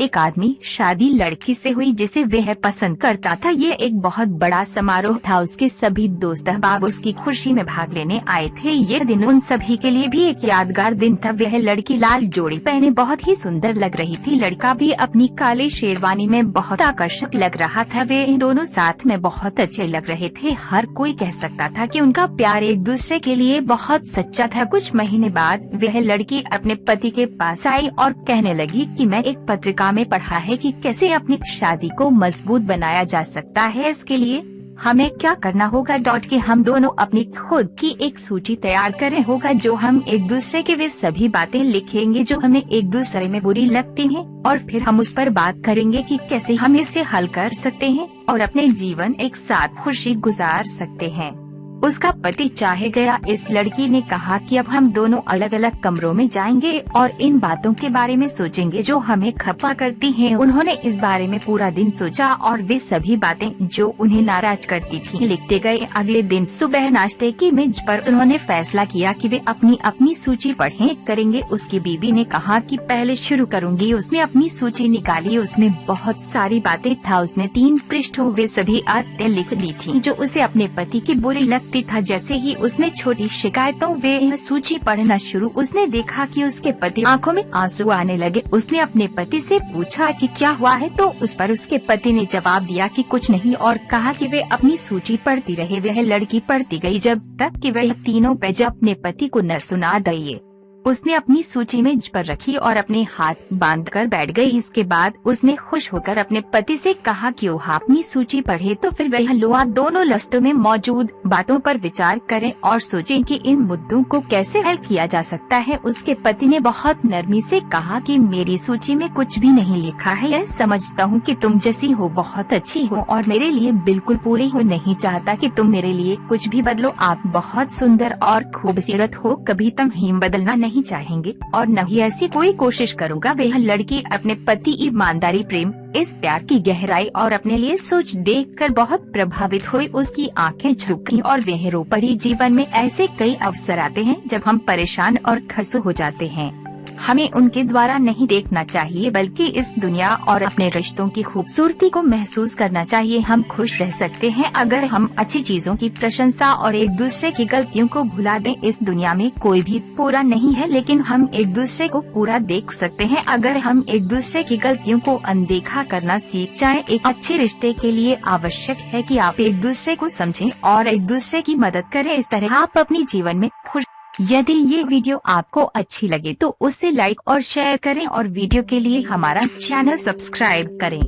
एक आदमी शादी लड़की से हुई जिसे वह पसंद करता था। ये एक बहुत बड़ा समारोह था। उसके सभी दोस्त अहबाब उसकी खुशी में भाग लेने आए थे। ये दिन उन सभी के लिए भी एक यादगार दिन था। वह लड़की लाल जोड़ी पहने बहुत ही सुंदर लग रही थी। लड़का भी अपनी काली शेरवानी में बहुत आकर्षक लग रहा था। वे दोनों साथ में बहुत अच्छे लग रहे थे। हर कोई कह सकता था कि उनका प्यार एक दूसरे के लिए बहुत सच्चा था। कुछ महीने बाद वह लड़की अपने पति के पास आई और कहने लगी कि मैं एक पत्रिका में पढ़ा है कि कैसे अपनी शादी को मजबूत बनाया जा सकता है। इसके लिए हमें क्या करना होगा कि हम दोनों अपनी खुद की एक सूची तैयार करें होगा, जो हम एक दूसरे के वे सभी बातें लिखेंगे जो हमें एक दूसरे में बुरी लगती हैं, और फिर हम उस पर बात करेंगे कि कैसे हम इसे हल कर सकते हैं और अपने जीवन एक साथ खुशी गुजार सकते हैं। उसका पति चाहे गया। इस लड़की ने कहा कि अब हम दोनों अलग अलग कमरों में जाएंगे और इन बातों के बारे में सोचेंगे जो हमें खपा करती हैं। उन्होंने इस बारे में पूरा दिन सोचा और वे सभी बातें जो उन्हें नाराज करती थीं लिखते गए। अगले दिन सुबह नाश्ते की मेज पर उन्होंने फैसला किया कि वे अपनी अपनी सूची पढ़ें करेंगे। उसकी बीवी ने कहा कि पहले शुरू करूंगी। उसने अपनी सूची निकाली। उसमें बहुत सारी बातें था। उसने 3 पृष्ठों वे सभी बातें लिख दी थी जो उसे अपने पति की बुरी लगती था। जैसे ही उसने छोटी शिकायतों वे सूची पढ़ना शुरू, उसने देखा कि उसके पति आंखों में आंसू आने लगे। उसने अपने पति से पूछा कि क्या हुआ है, तो उस पर उसके पति ने जवाब दिया कि कुछ नहीं, और कहा कि वे अपनी सूची पढ़ती रहे। वह लड़की पढ़ती गई जब तक कि वह तीनों पेज अपने पति को न सुना दिए। उसने अपनी सूची मेज पर रखी और अपने हाथ बांधकर बैठ गई। इसके बाद उसने खुश होकर अपने पति से कहा कि वह अपनी सूची पढ़े तो फिर वह लोग दोनों लिस्टों में मौजूद बातों पर विचार करें और सोचें कि इन मुद्दों को कैसे हल किया जा सकता है। उसके पति ने बहुत नरमी से कहा कि मेरी सूची में कुछ भी नहीं लिखा है। यह समझता हूँ कि तुम जैसी हो बहुत अच्छी हो और मेरे लिए बिल्कुल पूरी हो। नहीं चाहता कि तुम मेरे लिए कुछ भी बदलो। आप बहुत सुंदर और खूबसूरत हो। कभी तुम ही बदलना नहीं चाहेंगे और न ही ऐसी कोई कोशिश करूंगा। वह लड़की अपने पति ईमानदारी, प्रेम, इस प्यार की गहराई और अपने लिए सोच देखकर बहुत प्रभावित हुई। उसकी आंखें झुकी और वह रो पड़ी। जीवन में ऐसे कई अवसर आते हैं जब हम परेशान और खसू हो जाते हैं। हमें उनके द्वारा नहीं देखना चाहिए बल्कि इस दुनिया और अपने रिश्तों की खूबसूरती को महसूस करना चाहिए। हम खुश रह सकते हैं अगर हम अच्छी चीजों की प्रशंसा और एक दूसरे की गलतियों को भुला दें। इस दुनिया में कोई भी पूरा नहीं है, लेकिन हम एक दूसरे को पूरा देख सकते हैं अगर हम एक दूसरे की गलतियों को अनदेखा करना सीख जाएं। एक अच्छे रिश्ते के लिए आवश्यक है कि आप एक दूसरे को समझें और एक दूसरे की मदद करें। इस तरह आप अपने जीवन में खुश। यदि ये वीडियो आपको अच्छी लगे तो उसे लाइक और शेयर करें और वीडियो के लिए हमारा चैनल सब्सक्राइब करें।